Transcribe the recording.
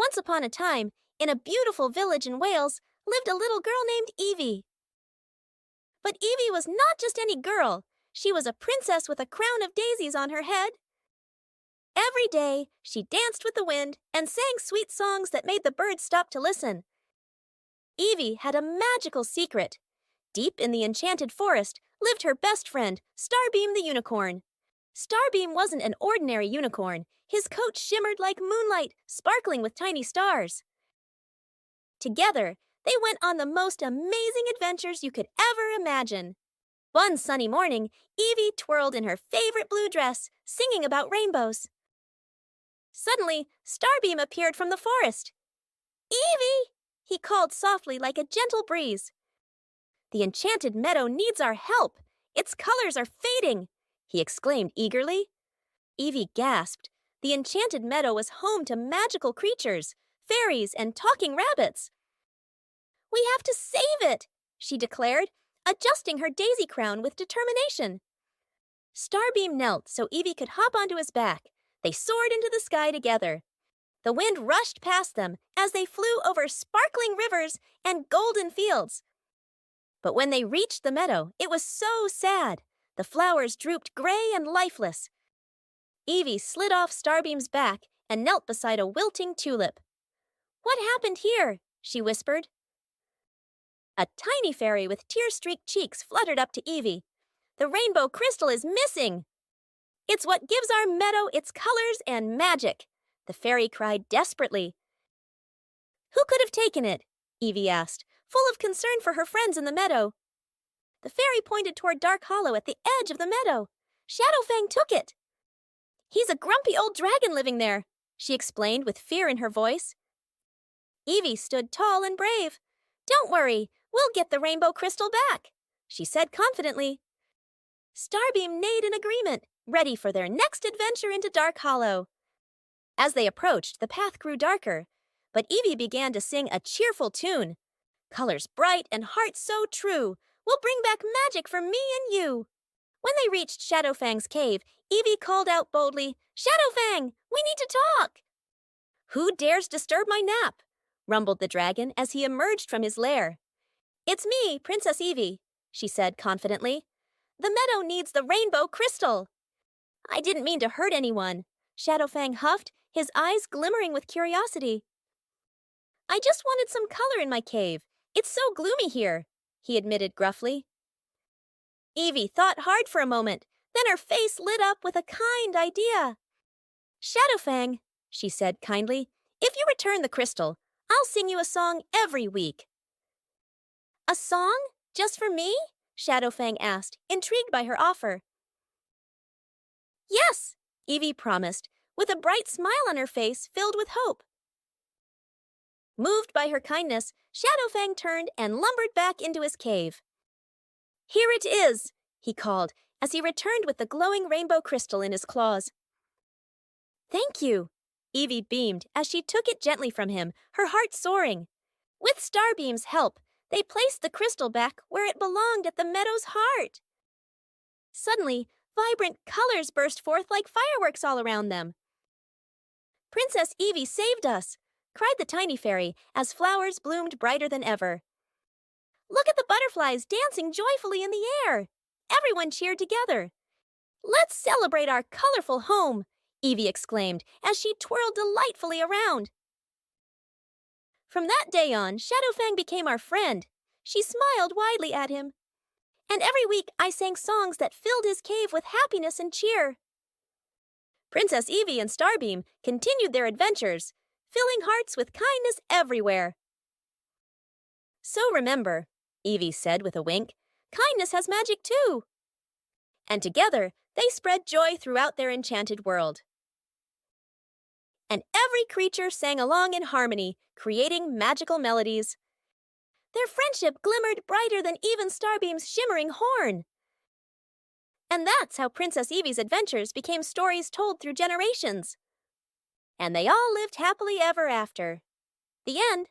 Once upon a time, in a beautiful village in Wales, lived a little girl named Evie. But Evie was not just any girl. She was a princess with a crown of daisies on her head. Every day, she danced with the wind and sang sweet songs that made the birds stop to listen. Evie had a magical secret. Deep in the enchanted forest lived her best friend, Starbeam the unicorn. Starbeam wasn't an ordinary unicorn. His coat shimmered like moonlight, sparkling with tiny stars. Together, they went on the most amazing adventures you could ever imagine. One sunny morning, Evie twirled in her favorite blue dress, singing about rainbows. Suddenly, Starbeam appeared from the forest. "Evie!" he called softly like a gentle breeze. "The Enchanted Meadow needs our help. Its colors are fading," he exclaimed eagerly. Evie gasped. The Enchanted Meadow was home to magical creatures, fairies, and talking rabbits. "We have to save it," she declared, adjusting her daisy crown with determination. Starbeam knelt so Evie could hop onto his back. They soared into the sky together. The wind rushed past them as they flew over sparkling rivers and golden fields. But when they reached the meadow, it was so sad. The flowers drooped gray and lifeless. Evie slid off Starbeam's back and knelt beside a wilting tulip. "What happened here?" she whispered. A tiny fairy with tear-streaked cheeks fluttered up to Evie. "The rainbow crystal is missing!" "It's what gives our meadow its colors and magic," the fairy cried desperately. "Who could have taken it?" Evie asked, full of concern for her friends in the meadow. The fairy pointed toward Dark Hollow at the edge of the meadow. "Shadowfang took it." "He's a grumpy old dragon living there," she explained with fear in her voice. Evie stood tall and brave. "Don't worry, we'll get the rainbow crystal back," she said confidently. Starbeam neighed in agreement, ready for their next adventure into Dark Hollow. As they approached, the path grew darker, but Evie began to sing a cheerful tune. "Colors bright and hearts so true, we'll bring back magic for me and you." When they reached Shadowfang's cave, Evie called out boldly, "Shadowfang, we need to talk!" "Who dares disturb my nap?" rumbled the dragon as he emerged from his lair. "It's me, Princess Evie," she said confidently. "The meadow needs the rainbow crystal." "I didn't mean to hurt anyone," Shadowfang huffed, his eyes glimmering with curiosity. "I just wanted some color in my cave. It's so gloomy here," he admitted gruffly. Evie thought hard for a moment, then her face lit up with a kind idea. "Shadowfang," she said kindly, "if you return the crystal, I'll sing you a song every week." "A song? Just for me?" Shadowfang asked, intrigued by her offer. "Yes," Evie promised, with a bright smile on her face filled with hope. Moved by her kindness, Shadowfang turned and lumbered back into his cave. "Here it is," he called as he returned with the glowing rainbow crystal in his claws. "Thank you," Evie beamed as she took it gently from him, her heart soaring. With Starbeam's help, they placed the crystal back where it belonged at the meadow's heart. Suddenly, vibrant colors burst forth like fireworks all around them. "Princess Evie saved us!" cried the tiny fairy as flowers bloomed brighter than ever. "Look at the butterflies dancing joyfully in the air!" Everyone cheered together. "Let's celebrate our colorful home!" Evie exclaimed as she twirled delightfully around. From that day on, Shadowfang became our friend. She smiled widely at him. And every week I sang songs that filled his cave with happiness and cheer. Princess Evie and Starbeam continued their adventures, filling hearts with kindness everywhere. "So remember," Evie said with a wink, "kindness has magic too." And together, they spread joy throughout their enchanted world. And every creature sang along in harmony, creating magical melodies. Their friendship glimmered brighter than even Starbeam's shimmering horn. And that's how Princess Evie's adventures became stories told through generations. And they all lived happily ever after. The end.